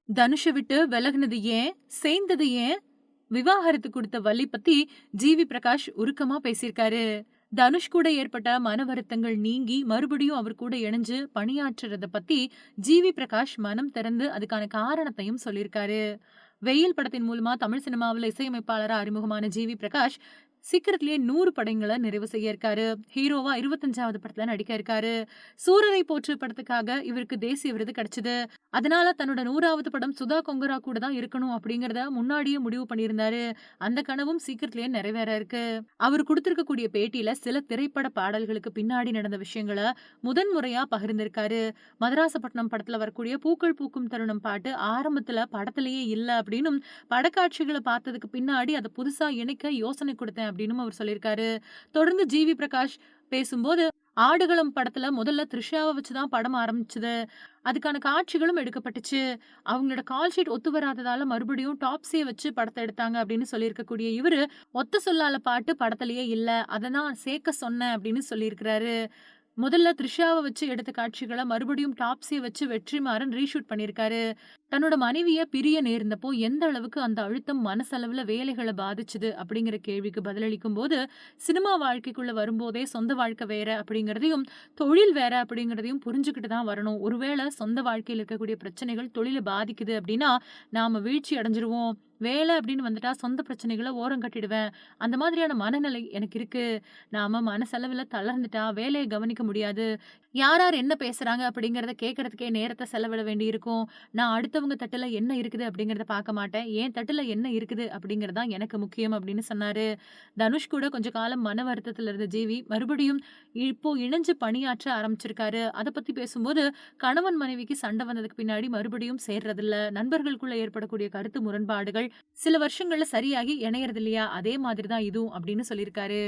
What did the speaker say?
தனுஷ விட்டு விலகுனது ஏன்? சேர்ந்தது ஏன்? விவாகரத்து குடுத்த வலி பத்தி ஜிவி பிரகாஷ் உருக்கமா பேசியிருக்காரு. தனுஷ் கூட ஏற்பட்ட மன வருத்தங்கள் நீங்கி மறுபடியும் அவர் கூட இணைஞ்சு பணியாற்றுறத பத்தி ஜிவி பிரகாஷ் மனம் திறந்து அதுக்கான காரணத்தையும் சொல்லியிருக்காரு. வெயில் படத்தின் மூலமா தமிழ் சினிமாவுல இசையமைப்பாளரா அறிமுகமான ஜிவி பிரகாஷ் சீக்கிரத்திலேயே 100 படங்கள நிறைவு செய்ய இருக்காரு. ஹீரோவா 25வது படத்துல நடிக்க இருக்காரு. சூரரை போற்று படத்துக்காக இவருக்கு தேசிய விருது கிடைச்சது. அதனால தன்னோட 100வது படம் சுதா கொங்கரா கூட தான் இருக்கணும் அப்படிங்கறத முன்னாடியே முடிவு பண்ணியிருந்தாரு. அந்த கனவும் சீக்கிரத்திலேயே நிறைவேற இருக்கு. அவர் கொடுத்திருக்கக்கூடிய பேட்டியில சில திரைப்பட பாடல்களுக்கு பின்னாடி நடந்த விஷயங்கள முதன் முறையா பகிர்ந்திருக்காரு. மதராசப்பட்டினம் படத்துல வரக்கூடிய பூக்கள் பூக்கும் தருணம் பாட்டு ஆரம்பத்துல படத்திலேயே இல்ல அப்படின்னும், படக்காட்சிகளை பார்த்ததுக்கு பின்னாடி அதை புதுசா இணைக்க யோசனை கொடுத்தேன் அப்படின்னு அவர் சொல்லியிருக்காரு. தொடர்ந்து ஜிவி பிரகாஷ் பேசும்போது, ஆடுகளம் படத்துல முதல்ல த்ரிஷாவை வச்சுதான் படம் ஆரம்பிச்சது. அதுக்கான காட்சிகளும் எடுக்கப்பட்டுச்சு. அவங்களோட கால் ஷீட் ஒத்து வராததால மறுபடியும் டாப்ஸிய வச்சு படத்த எடுத்தாங்க அப்படின்னு சொல்லியிருக்கக்கூடிய இவரு, ஒத்த சொல்லால பாட்டு படத்திலேயே இல்ல. அத நான் சேர்க்க சொன்னேன் அப்படின்னு சொல்லியிருக்கிறாரு. முதல்ல த்ரிஷாவ வச்சு எடுத்த காட்சிகள மறுபடியும் டாப்ஸிய வச்சு வெற்றிமாறன் ரீஷூட் பண்ணியிருக்காரு. தன்னோட மனைவிய பிரிய நேர்ந்தப்போ எந்த அளவுக்கு அந்த அழுத்தம் மனசளவுல வேலைகள பாதிச்சுது அப்படிங்கிற கேள்விக்கு பதிலளிக்கும்போது, சினிமா வாழ்க்கைக்குள்ள வரும்போதே சொந்த வாழ்க்கை வேற அப்படிங்கிறதையும், தொழில் வேற அப்படிங்கிறதையும் புரிஞ்சுகிட்டு தான் வரணும். ஒருவேள சொந்த வாழ்க்கையில இருக்கக்கூடிய பிரச்சனைகள் தொழில பாதிக்குது அப்படின்னா, நாம வீழ்ச்சி அடைஞ்சிருவோம். வேலை அப்படின்னு வந்துட்டா சொந்த பிரச்சனைகள ஓரம் கட்டிடுவேன். அந்த மாதிரியான மனநிலை எனக்கு இருக்கு. நாம மனசளவுல தளர்ந்துட்டா வேலைய கவனிக்க முடியாது. யார் யார் என்ன பேசுறாங்க அப்படிங்கிறத கேட்கறதுக்கே நேரத்த செலவிட வேண்டியிருக்கும். நான் அடுத்தவங்க தட்டுல என்ன இருக்குது அப்படிங்கிறத பார்க்க மாட்டேன். என் தட்டுல என்ன இருக்குது அப்படிங்கிறது தான் எனக்கு முக்கியம் அப்படின்னு சொன்னாரு. தனுஷ் கூட கொஞ்ச காலம் மன வருத்தத்துல இருந்த ஜிவி மறுபடியும் இப்போ இணைஞ்சு பணியாற்ற ஆரம்பிச்சிருக்காரு. அத பத்தி பேசும்போது, கணவன் மனைவிக்கு சண்டை வந்ததுக்கு பின்னாடி மறுபடியும் சேர்றதில்ல. நண்பர்களுக்குள்ள ஏற்படக்கூடிய கருத்து முரண்பாடுகள் சில வருஷங்கள்ல சரியாகி இணையறது இல்லையா? அதே மாதிரி தான் இதுவும் அப்படின்னு சொல்லியிருக்காரு.